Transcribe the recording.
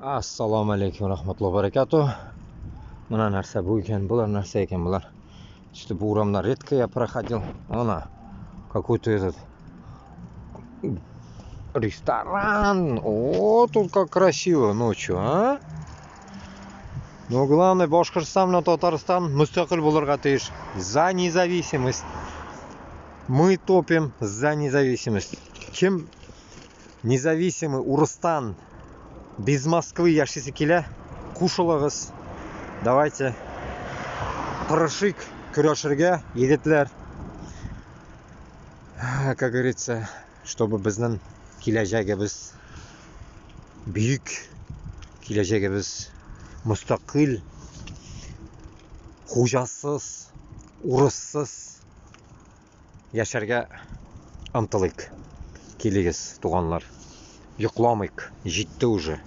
Assalomu alaykum rahmatullohi barakatuh. Mana narsa bu ekan, bular narsa ekan bular. Что по уровням редко я проходил. Она какой-то этот ресторан. О, тут как красиво ночью, а? Но главное, Башкортостан, Татарстан мустақил булырга тиеш. За независимость. Мы топим за независимость. Ким независимый Урыстан без Москвы яшисе келе, кушылыгыз. Давайте пырышик көрәшергә, егетләр. Как говорится, чтобы безнең киләҗәгебез бөек, киләҗәгебез мустақил, хуҗасыз, урыссыз яшәргә омтылыйк. Килегез, туганнар. Йокламыйк, җитте уже.